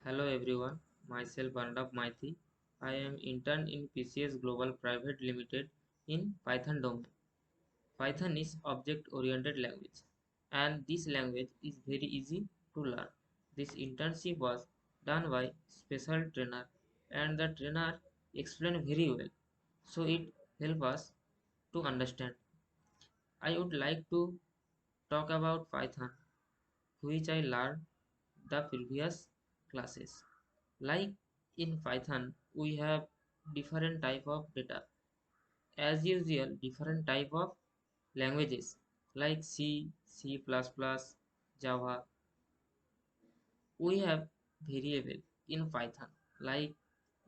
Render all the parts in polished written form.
Hello everyone, myself Arnab Maity. I am intern in PCS Global Pvt Limited in Python domain. Python is object-oriented language, and this language is very easy to learn. This internship was done by special trainer, and the trainer explained very well, so it helped us to understand. I would like to talk about Python, which I learned the previous classes. Like in Python, we have different type of data. As usual, different type of languages like C, C++, Java. We have variable in Python like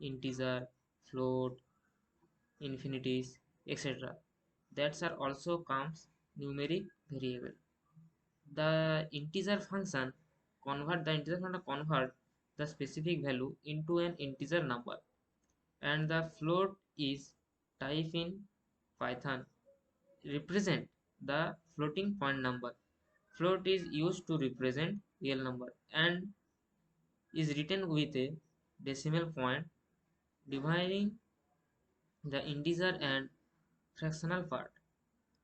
integer, float, infinities, etc. That are also comes numeric variable. The integer function convert specific value into an integer number, and the float is type in Python represent the floating point number. Float is used to represent real number and is written with a decimal point dividing the integer and fractional part.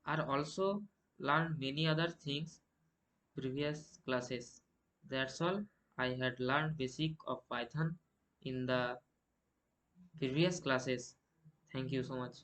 Are also learned many other things previous classes. That's all. I had learned basic of Python in the previous classes. Thank you so much.